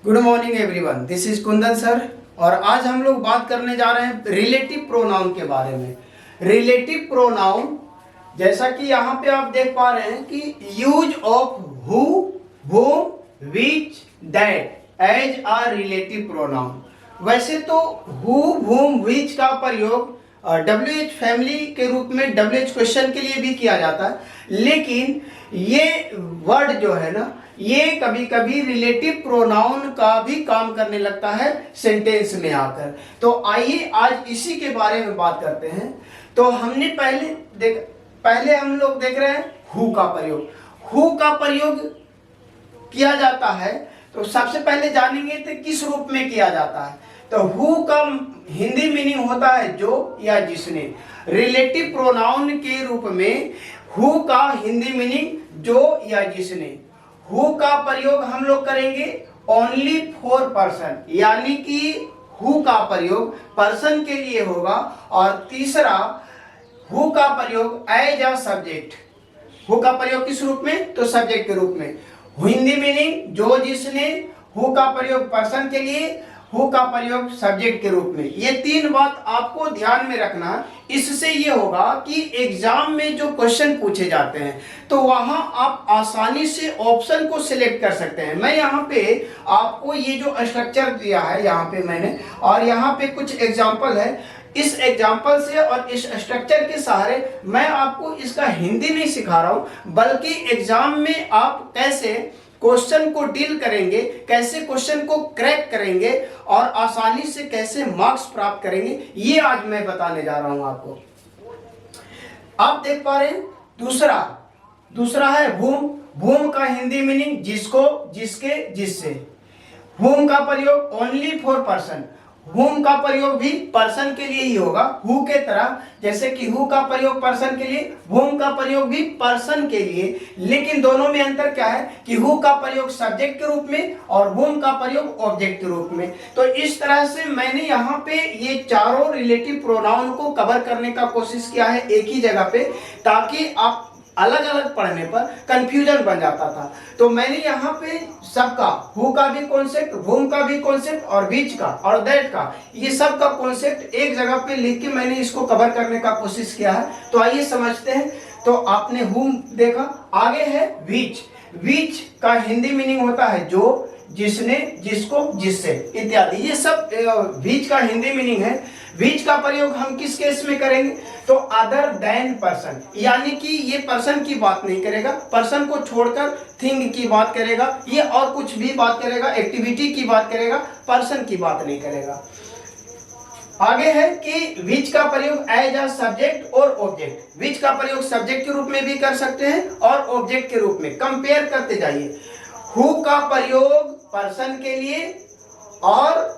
Good morning everyone, this is Kundan sir. और आज हम लोग बात करने जा रहे हैं रिलेटिव प्रोनाउन के बारे में। रिलेटिव प्रोनाउन, जैसा कि यहाँ पे आप देख पा रहे हैं कि use of who, whom, which, that as a relative pronoun. वैसे तो हु, whom, which का प्रयोग WH फैमिली के रूप में WH क्वेश्चन के लिए भी किया जाता है, लेकिन ये वर्ड जो है ना, ये कभी कभी रिलेटिव प्रोनाउन का भी काम करने लगता है सेंटेंस में आकर। तो आइए आज इसी के बारे में बात करते हैं। तो हमने पहले हम लोग देख रहे हैं हु का प्रयोग। हु का प्रयोग किया जाता है तो सबसे पहले जानेंगे तो किस रूप में किया जाता है। तो हु का हिंदी मीनिंग होता है जो या जिसने। रिलेटिव प्रोनाउन के रूप में हु का हिंदी मीनिंग जो या जिसने। हु का प्रयोग हम लोग करेंगे ओनली फॉर पर्सन, यानी कि हु का प्रयोग पर्सन के लिए होगा। और तीसरा, हु का प्रयोग एज अ सब्जेक्ट। हु का प्रयोग किस रूप में? तो सब्जेक्ट के रूप में। हिंदी मीनिंग जो जिसने, हु का प्रयोग पर्सन के लिए, हु का प्रयोग सब्जेक्ट के रूप में। ये तीन बात आपको ध्यान में रखना। इससे ये होगा कि एग्जाम में जो क्वेश्चन पूछे जाते हैं तो वहां आप आसानी से ऑप्शन को सिलेक्ट कर सकते हैं। मैं यहाँ पे आपको ये जो स्ट्रक्चर दिया है यहाँ पे मैंने, और यहाँ पे कुछ एग्जाम्पल है। इस एग्जाम्पल से और इस स्ट्रक्चर के सहारे मैं आपको इसका हिंदी नहीं सिखा रहा हूं, बल्कि एग्जाम में आप कैसे क्वेश्चन को डील करेंगे, कैसे क्वेश्चन को क्रैक करेंगे और आसानी से कैसे मार्क्स प्राप्त करेंगे, ये आज मैं बताने जा रहा हूं आपको। आप देख पा रहे हैं दूसरा है whom। whom का हिंदी मीनिंग जिसको, जिसके, जिससे। whom का प्रयोग ओनली फॉर पर्सन। whom का प्रयोग भी पर्सन के लिए ही होगा, हु के तरह। जैसे कि हु का प्रयोग पर्सन के लिए, whom का प्रयोग भी पर्सन के लिए। लेकिन दोनों में अंतर क्या है कि हु का प्रयोग सब्जेक्ट के रूप में और whom का प्रयोग ऑब्जेक्ट के रूप में। तो इस तरह से मैंने यहाँ पे ये चारों रिलेटिव प्रोनाउन को कवर करने का कोशिश किया है एक ही जगह पे, ताकि आप अलग अलग पढ़ने पर कंफ्यूजन बन जाता था। तो मैंने यहाँ पे सबका, हु का भी कॉन्सेप्ट, whom का भी कॉन्सेप्ट और which का और that का, ये सब का कॉन्सेप्ट एक जगह पे लिख के मैंने इसको कवर करने का कोशिश किया है। तो आइए समझते हैं। तो आपने whom देखा, आगे है which। which का हिंदी मीनिंग होता है जो, जिसने, जिसको, जिससे इत्यादि। ये सब which का हिंदी मीनिंग है। which का प्रयोग हम किस केस में करेंगे? तो अदर देन पर्सन, यानी कि ये पर्सन की बात नहीं करेगा, पर्सन को छोड़कर थिंग की बात करेगा, ये और कुछ भी बात करेगा, एक्टिविटी की बात करेगा, पर्सन की बात नहीं करेगा। आगे है कि which का प्रयोग एज अ सब्जेक्ट और ऑब्जेक्ट। which का प्रयोग सब्जेक्ट के रूप में भी कर सकते हैं और ऑब्जेक्ट के रूप में। कंपेयर करते जाइए। हु का प्रयोग पर्सन के लिए और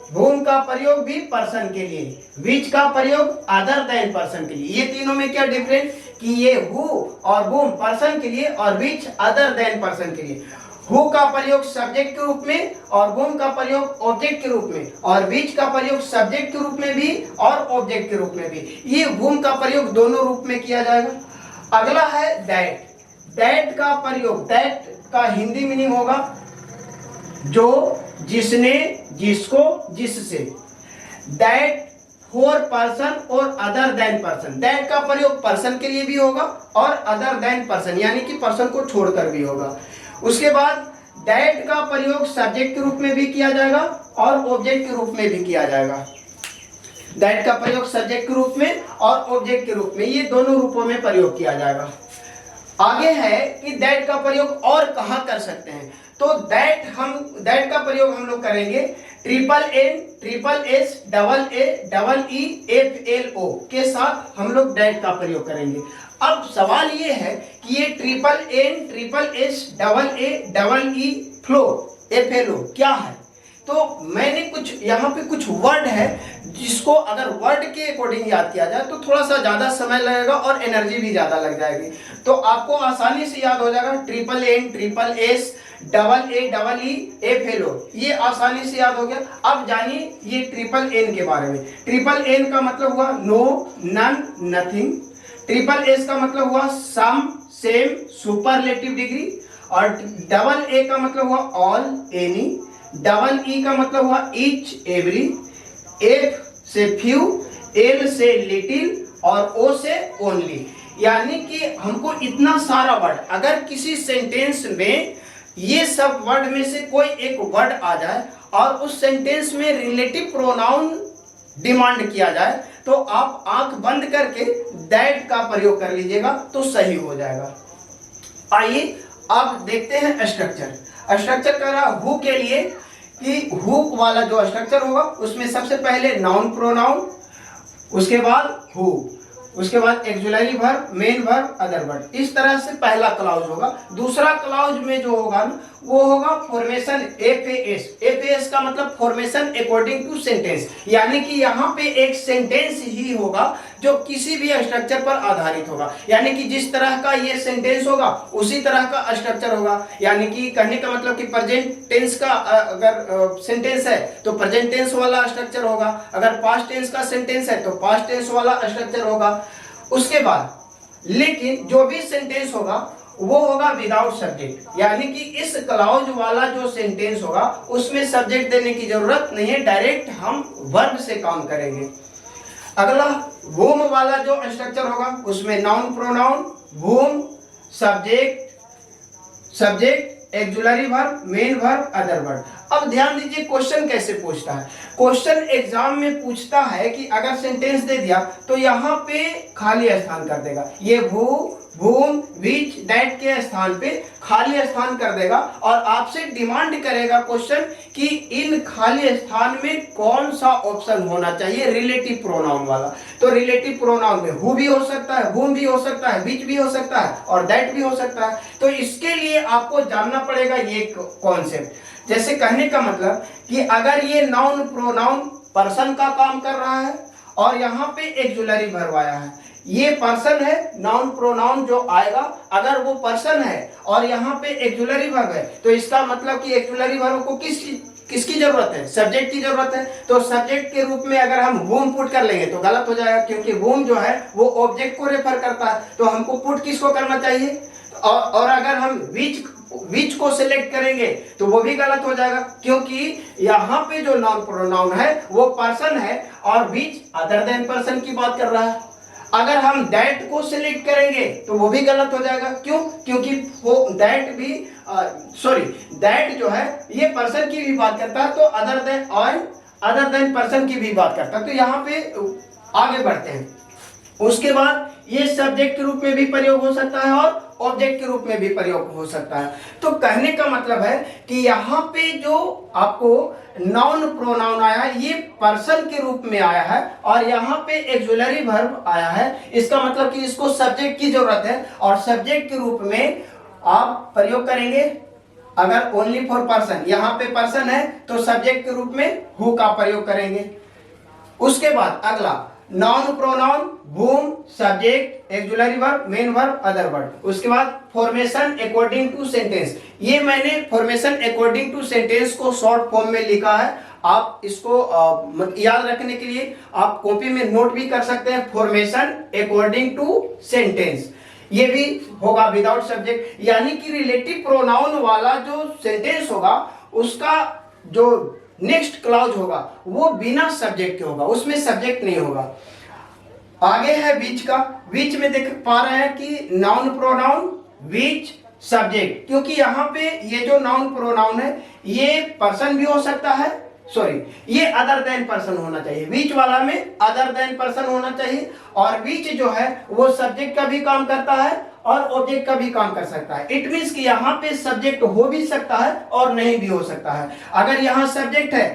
whom का प्रयोग भी पर्सन के लिए, which का प्रयोग अदर देन पर्सन के लिए। ये तीनों में क्या डिफरेंस कि ये हु और whom पर्सन के लिए और which अदर देन पर्सन के लिए। हु का प्रयोग सब्जेक्ट के रूप में और whom का प्रयोग ऑब्जेक्ट के रूप में, और which का प्रयोग सब्जेक्ट के रूप में भी और ऑब्जेक्ट के रूप में भी। ये whom का प्रयोग दोनों रूप में किया जाएगा। अगला है that। that का प्रयोग, that का हिंदी मीनिंग होगा जो, जिसने, जिसको, जिससे। दैट फॉर पर्सन और अदर देन पर्सन। दैट का प्रयोग पर्सन के लिए भी होगा और अदर देन पर्सन, यानी कि पर्सन को छोड़कर भी होगा। उसके बाद दैट का प्रयोग सब्जेक्ट के रूप में भी किया जाएगा और ऑब्जेक्ट के रूप में भी किया जाएगा। दैट का प्रयोग सब्जेक्ट के रूप में और ऑब्जेक्ट के रूप में, ये दोनों रूपों में प्रयोग किया जाएगा। आगे है कि दैट का प्रयोग और कहाँ कर सकते हैं। तो दैट का प्रयोग हम लोग करेंगे triple N, triple S, double A, double E, F L O के साथ हम लोग दैट का प्रयोग करेंगे। अब सवाल ये है कि ये triple N, triple S, double A, double E, flow, F L O क्या है? तो मैंने कुछ यहाँ पे कुछ वर्ड है जिसको अगर वर्ड के अकॉर्डिंग याद किया जाए तो थोड़ा सा ज्यादा समय लगेगा और एनर्जी भी ज्यादा लग जाएगी। तो आपको आसानी से याद हो जाएगा triple N, triple S, double A, double E, F L O, ये आसानी से याद हो गया। अब जानिए ये ट्रिपल एन के बारे में। ट्रिपल एन का मतलब हुआ no, none, nothing. Triple S का मतलब हुआ सम, सेम, सुपरलेटिव डिग्री। और डबल ए का मतलब हुआ ऑल, एनी। डबल ई का मतलब हुआ ईच एवरी, एफ से फ्यू, एल से लिटिल और ओ से ओनली। यानी कि हमको इतना सारा वर्ड, अगर किसी सेंटेंस में ये सब वर्ड में से कोई एक वर्ड आ जाए और उस सेंटेंस में रिलेटिव प्रोनाउन डिमांड किया जाए तो आप आंख बंद करके दैट का प्रयोग कर लीजिएगा तो सही हो जाएगा। आइए अब देखते हैं स्ट्रक्चर। स्ट्रक्चर कर रहा हु के लिए कि हु वाला जो स्ट्रक्चर होगा उसमें सबसे पहले नाउन प्रोनाउन, उसके बाद हु, उसके बाद auxiliary verb, main verb, other verb. इस तरह से पहला क्लाउज होगा। दूसरा क्लाउज में जो होगा ना वो होगा फॉर्मेशन एफएएस। एफएएस का मतलब फॉर्मेशन अकॉर्डिंग टू सेंटेंस, यानी कि यहाँ पे एक सेंटेंस ही होगा जो किसी भी स्ट्रक्चर पर आधारित होगा। यानी कि जिस तरह का ये सेंटेंस होगा उसी तरह का स्ट्रक्चर होगा। यानी कि कहने का मतलब कि प्रेजेंट टेंस का अगर सेंटेंस है तो प्रेजेंट टेंस वाला स्ट्रक्चर होगा, अगर पास्ट टेंस का सेंटेंस है तो पास्ट टेंस वाला स्ट्रक्चर होगा। उसके बाद लेकिन जो भी सेंटेंस होगा वो होगा विदाउट सब्जेक्ट, यानी कि इस क्लाउज वाला जो सेंटेंस होगा उसमें सब्जेक्ट देने की जरूरत नहीं है, डायरेक्ट हम वर्ब से काम करेंगे। अगला वूम वाला जो स्ट्रक्चर होगा उसमें noun pronoun, whom, subject, auxiliary verb, main verb, other verb. अब ध्यान दीजिए क्वेश्चन कैसे पूछता है। क्वेश्चन एग्जाम में पूछता है कि अगर सेंटेंस दे दिया तो यहाँ पे खाली स्थान कर देगा, ये वूम, विच, दैट के स्थान पे खाली स्थान कर देगा और आपसे डिमांड करेगा क्वेश्चन कि इन खाली स्थान में कौन सा ऑप्शन होना चाहिए रिलेटिव प्रोनाउन वाला। तो रिलेटिव प्रोनाउन में हु भी हो सकता है, वूम भी हो सकता है, विच भी हो सकता है और दैट भी हो सकता है। तो इसके लिए आपको जानना पड़ेगा ये कॉन्सेप्ट। जैसे कहने का मतलब कि अगर ये नाउन प्रोनाउन पर्सन का काम कर रहा है और यहाँ पे एक्सुलरी वर्ब आया है, ये पर्सन है, नाउन प्रोनाउन जो आएगा अगर वो पर्सन है और यहाँ पे एक्सुलरी वर्ब है तो इसका मतलब कि एक्सुलरी वर्ब को किसकी जरूरत है, सब्जेक्ट की जरूरत है। तो सब्जेक्ट के रूप में अगर हम वूम पुट कर लेंगे तो गलत हो जाएगा, क्योंकि वूम जो है वो ऑब्जेक्ट को रेफर करता है। तो हमको पुट किसको करना चाहिए, और अगर हम विच को सिलेक्ट करेंगे तो वो भी गलत हो जाएगा, क्योंकि यहाँ पे जो नाउन प्रोनाउन है वो पर्सन है और विच अदर देन पर्सन की बात कर रहा है। अगर हम दैट को सिलेक्ट करेंगे तो वो भी गलत हो जाएगा। क्यों? क्योंकि वो दैट जो है ये पर्सन की भी बात करता है तो अदर देन पर्सन की भी बात करता है। तो यहाँ पे आगे बढ़ते हैं। उसके बाद ये सब्जेक्ट के रूप में भी प्रयोग हो सकता है और ऑब्जेक्ट के रूप में भी प्रयोग हो सकता है। तो कहने का मतलब है कि यहाँ पे जो आपको नाउन प्रोनाउन आया है ये पर्सन के रूप में आया है और यहाँ पे एक्सुलरी वर्ब आया है। इसका मतलब कि इसको सब्जेक्ट की जरूरत है और सब्जेक्ट के रूप में आप प्रयोग करेंगे। अगर ओनली फॉर पर्सन, यहाँ पे पर्सन है तो सब्जेक्ट के रूप में हु का प्रयोग करेंगे। उसके बाद अगला noun pronoun, whom, subject, auxiliary verb, main verb, other verb. उसके बाद फॉर्मेशन अकॉर्डिंग टू सेंटेंस। ये मैंने फॉर्मेशन अकॉर्डिंग टू सेंटेंस को शॉर्ट फॉर्म में लिखा है। आप इसको याद रखने के लिए आप कॉपी में नोट भी कर सकते हैं। फॉर्मेशन अकॉर्डिंग टू सेंटेंस ये भी होगा विदाउट सब्जेक्ट, यानी कि रिलेटिव प्रोनाउन वाला जो सेंटेंस होगा उसका जो नेक्स्ट क्लाउज होगा वो बिना सब्जेक्ट के होगा, उसमें सब्जेक्ट नहीं होगा। आगे है विच का। विच में देख पा रहे हैं कि नाउन प्रोनाउन, विच, सब्जेक्ट, क्योंकि यहाँ पे ये जो नाउन प्रोनाउन है ये पर्सन भी हो सकता है, ये अदर देन पर्सन होना चाहिए। विच वाला में अदर देन पर्सन होना चाहिए और विच जो है वो सब्जेक्ट का भी काम करता है और ऑब्जेक्ट का भी काम कर सकता है। इट मींस कि यहाँ पे सब्जेक्ट हो भी सकता है और नहीं भी हो सकता है। अगर यहाँ सब्जेक्ट है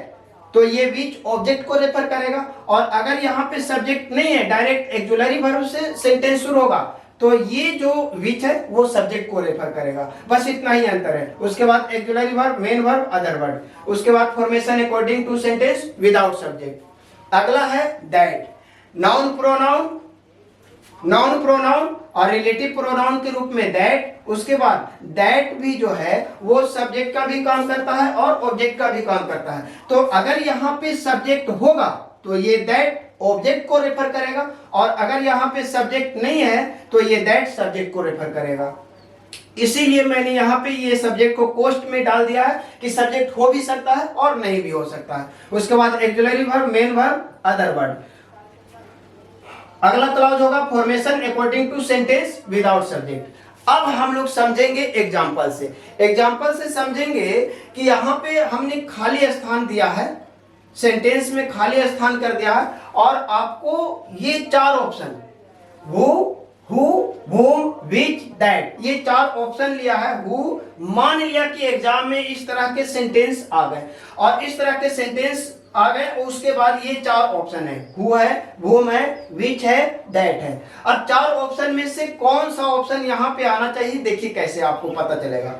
तो ये विच ऑब्जेक्ट को रेफर करेगा और अगर यहाँ पे सब्जेक्ट नहीं है, डायरेक्ट एक्सुलरी वर्ब से सेंटेंस शुरू होगा तो ये जो विच है वो सब्जेक्ट को रेफर करेगा। बस इतना ही अंतर है। उसके बाद auxiliary verb, main verb, other verb. उसके बाद formation according to sentence without subject. अगला है दैट। नाउन प्रोनाउन और रिलेटिव प्रोनाउन के रूप में दैट। उसके बाद दैट भी जो है वो सब्जेक्ट का भी काम करता है और ऑब्जेक्ट का भी काम करता है। तो अगर यहाँ पे सब्जेक्ट होगा तो ये दैट ऑब्जेक्ट को रेफर करेगा और अगर यहाँ पे सब्जेक्ट नहीं है तो ये दैट सब्जेक्ट को रेफर करेगा। इसीलिए मैंने यहाँ पे ये सब्जेक्ट को कोष्ट में डाल दिया है कि सब्जेक्ट हो भी सकता है और नहीं भी हो सकता है। उसके बाद auxiliary verb, main verb, other verb. अगला क्लॉज होगा formation according to sentence without subject. अब हम लोग समझेंगे एग्जाम्पल से। एग्जाम्पल से समझेंगे कि यहाँ पे हमने खाली स्थान दिया है, सेंटेंस में खाली स्थान कर दिया है और आपको ये चार option who, whom, which, that, ये चार ऑप्शन लिया है। हु मान लिया कि एग्जाम में इस तरह के सेंटेंस आ गए और इस तरह के सेंटेंस आ गए, उसके बाद ये चार ऑप्शन है, हु है, whom है, which है, that है। अब चार ऑप्शन में से कौन सा ऑप्शन यहाँ पे आना चाहिए, देखिए कैसे आपको पता चलेगा।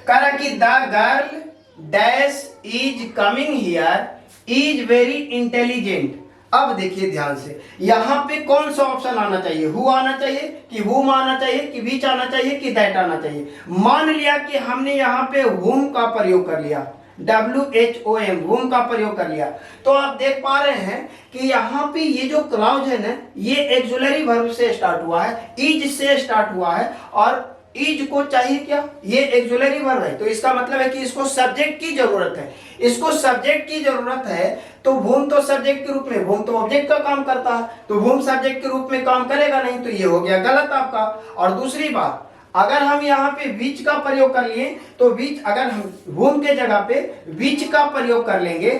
कह रहा कि the girl dash is coming here is very intelligent. अब देखिए ध्यान से, यहाँ पे कौन सा ऑप्शन आना चाहिए, हु आना चाहिए कि whom आना चाहिए कि which आना चाहिए कि that आना चाहिए। मान लिया कि हमने यहाँ पे whom का प्रयोग कर लिया, WHOM, whom का प्रयोग कर लिया, तो आप देख पा रहे हैं कि यहाँ पे ये जो क्लॉज है ना, ये ऑक्सिलरी वर्ब से स्टार्ट हुआ है, इज से स्टार्ट हुआ है और इज को चाहिए क्या, ये ऑक्सिलरी वर्ब है, तो इसका मतलब है कि इसको सब्जेक्ट की जरूरत है। इसको सब्जेक्ट की जरूरत है तो whom तो सब्जेक्ट के रूप में, whom तो ऑब्जेक्ट का काम करता है, तो whom सब्जेक्ट के रूप में काम करेगा नहीं, तो ये हो गया गलत आपका। और दूसरी बात, अगर हम यहाँ पे which का प्रयोग कर लिए तो which, अगर हम whom के जगह पे which का प्रयोग कर लेंगे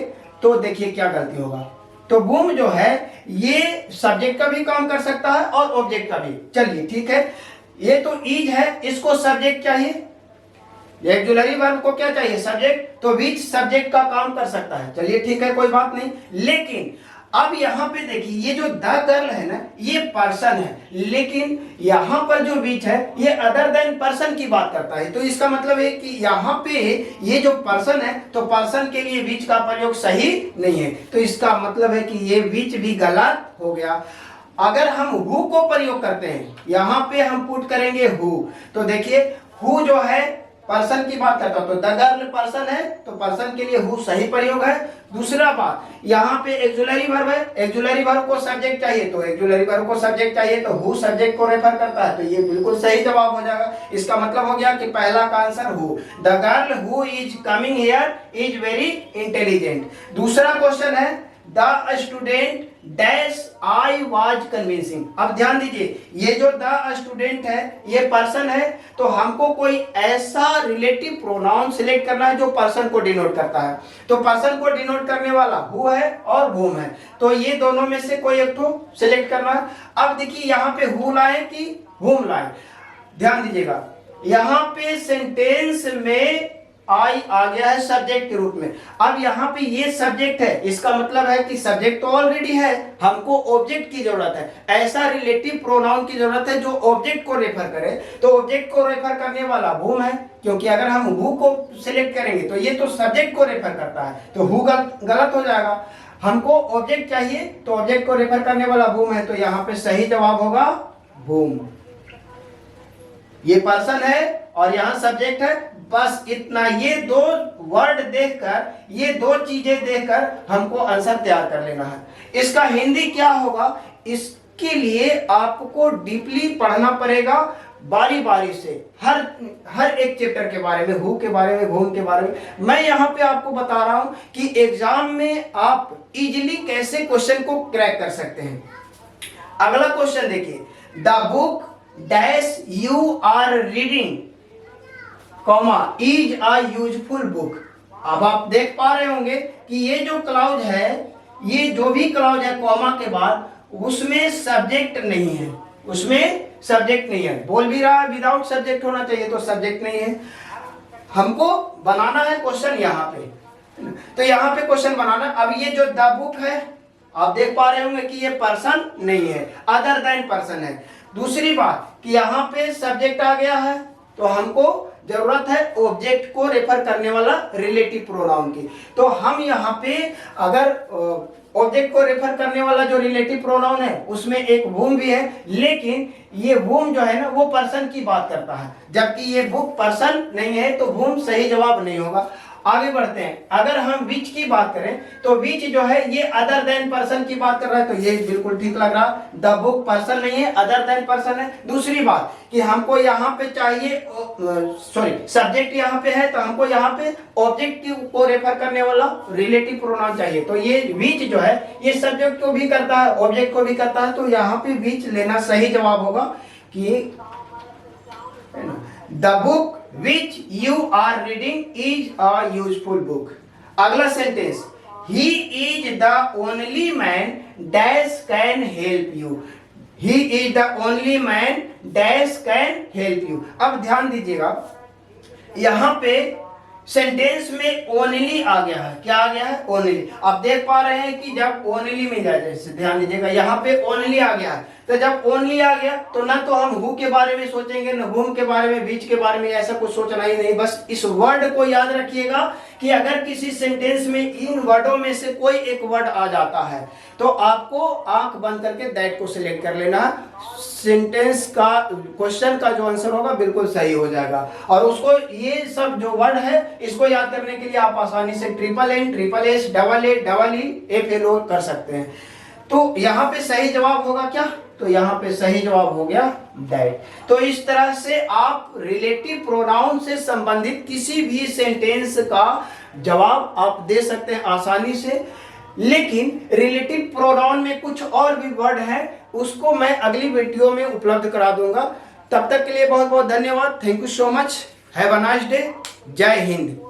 तो देखिए क्या गलती होगा। तो whom जो है ये सब्जेक्ट का भी काम कर सकता है और ऑब्जेक्ट का भी। चलिए ठीक है, ये तो इज है, इसको सब्जेक्ट चाहिए, ऑक्सिलरी वर्ब को क्या चाहिए, सब्जेक्ट, तो विच सब्जेक्ट का काम कर सकता है। चलिए ठीक है, कोई बात नहीं। लेकिन अब यहाँ पे देखिए, ये जो द गर्ल है ना, ये पर्सन है, लेकिन यहाँ पर जो विच है ये अदर देन पर्सन की बात करता है, तो इसका मतलब है कि यहाँ पे ये जो पर्सन है तो पर्सन के लिए विच का प्रयोग सही नहीं है, तो इसका मतलब है कि ये विच भी गलत हो गया। अगर हम हु को प्रयोग करते हैं, यहाँ पे हम पुट करेंगे हु, तो देखिए हु जो है पर्सन की बात करता, तो द गर्ल पर्सन है तो पर्सन के लिए हु सही प्रयोग है। दूसरा बात, यहाँ पे ऑक्सिलरी वर्ब है, ऑक्सिलरी वर्ब को सब्जेक्ट चाहिए तो ऑक्सिलरी वर्ब को सब्जेक्ट चाहिए, तो हु सब्जेक्ट को रेफर करता है, तो ये बिल्कुल सही जवाब हो जाएगा। इसका मतलब हो गया कि पहला का answer who, the girl who is coming here is very intelligent. दूसरा क्वेश्चन है the student dash I was convincing. अब ध्यान दीजिए, ये जो द स्टूडेंट है ये पर्सन है, तो हमको कोई ऐसा रिलेटिव प्रोनाउन सिलेक्ट करना है जो पर्सन को डिनोट करता है, तो पर्सन को डिनोट करने वाला हु है और whom है, तो ये दोनों में से कोई एक तो सिलेक्ट करना है। अब देखिए यहाँ पे हु लाए कि whom लाए, ध्यान दीजिएगा, यहाँ पे सेंटेंस में आई आ गया है सब्जेक्ट के रूप में। अब यहाँ पे ये सब्जेक्ट है, इसका मतलब है कि सब्जेक्ट तो ऑलरेडी है, हमको ऑब्जेक्ट की जरूरत है, ऐसा रिलेटिव प्रोनाउन की जरूरत है जो ऑब्जेक्ट को रेफर करे, तो ऑब्जेक्ट को रेफर करने वाला whom है, क्योंकि अगर हम हु को सिलेक्ट करेंगे तो ये तो सब्जेक्ट को रेफर करता है, तो हु गलत हो जाएगा। हमको ऑब्जेक्ट चाहिए तो ऑब्जेक्ट को रेफर करने वाला whom है, तो यहाँ पे सही जवाब होगा whom। ये पर्सन है और यहाँ सब्जेक्ट है, बस इतना, ये दो वर्ड देखकर, ये दो चीजें देखकर हमको आंसर तैयार कर लेना है। इसका हिंदी क्या होगा, इसके लिए आपको डीपली पढ़ना पड़ेगा, बारी बारी से, हर एक चैप्टर के बारे में, हु के बारे में, whom के बारे में। मैं यहाँ पे आपको बता रहा हूं कि एग्जाम में आप इजिली कैसे क्वेश्चन को क्रैक कर सकते हैं। अगला क्वेश्चन देखिए, the book dash you are reading comma is a useful book. अब आप देख पा रहे होंगे कि ये जो क्लाउज है, ये जो भी क्लाउज है कॉमा के बाद, उसमें सब्जेक्ट नहीं है, उसमें सब्जेक्ट नहीं है। बोल भी रहा है विदाउट सब्जेक्ट होना चाहिए, तो सब्जेक्ट नहीं है। हमको बनाना है क्वेश्चन यहाँ पे, तो यहाँ पे क्वेश्चन बनाना। अब ये जो द बुक है, आप देख पा रहे होंगे कि ये पर्सन नहीं है, अदर देन पर्सन है। दूसरी बात कि यहाँ पे सब्जेक्ट आ गया है, तो हमको जरूरत है ऑब्जेक्ट को रेफर करने वाला रिलेटिव प्रोनाउन की, तो हम यहाँ पे अगर ऑब्जेक्ट को रेफर करने वाला जो रिलेटिव प्रोनाउन है उसमें एक whom भी है, लेकिन ये whom जो है ना वो पर्सन की बात करता है, जबकि ये बुक पर्सन नहीं है, तो whom सही जवाब नहीं होगा। आगे बढ़ते हैं। अगर हम विच की बात करें तो विच जो है ये अदर देन पर्सन की बात कर रहा है, तो ये बिल्कुल ठीक लग रहा। द बुक पर्सन नहीं है, अदर देन पर्सन है। दूसरी बात कि हमको यहाँ पे चाहिए, सॉरी सब्जेक्ट यहाँ पे है, तो हमको यहाँ पे ऑब्जेक्ट को रेफर करने वाला रिलेटिव प्रोनाउन चाहिए। तो ये विच जो है ये सब्जेक्ट को भी करता है, ऑब्जेक्ट को भी करता है, तो यहाँ पे विच लेना सही जवाब होगा कि the book which you are reading is a useful book। अगला sentence, he is the only man dash can help you। he is the only man dash can help you। अब ध्यान दीजिएगा, यहां पे सेंटेंस में ओनली आ गया है। क्या आ गया है? ओनली। आप देख पा रहे हैं कि जब ओनली में जाए, जैसे ध्यान दीजिएगा यहाँ पे ओनली आ गया है, तो जब ओनली आ गया तो ना तो हम हु के बारे में सोचेंगे, न हुम के बारे में, बीच के बारे में, ऐसा कुछ सोचना ही नहीं। बस इस वर्ड को याद रखिएगा कि अगर किसी सेंटेंस में इन वर्डों में से कोई एक वर्ड आ जाता है तो आपको आंख बंद करके दैट को सिलेक्ट कर लेना। सेंटेंस का, क्वेश्चन का जो आंसर होगा बिल्कुल सही हो जाएगा। और उसको, ये सब जो वर्ड है इसको याद करने के लिए आप आसानी से triple N, triple S, double A, double E, FLO कर सकते हैं। तो यहाँ पे सही जवाब होगा क्या? तो यहाँ पे सही जवाब हो गया दैट। तो इस तरह से आप रिलेटिव प्रोनाउन से संबंधित किसी भी सेंटेंस का जवाब आप दे सकते हैं आसानी से। लेकिन रिलेटिव प्रोनाउन में कुछ और भी वर्ड है, उसको मैं अगली वीडियो में उपलब्ध करा दूंगा। तब तक के लिए बहुत बहुत धन्यवाद। Thank you so much. Have a nice day. जय हिंद।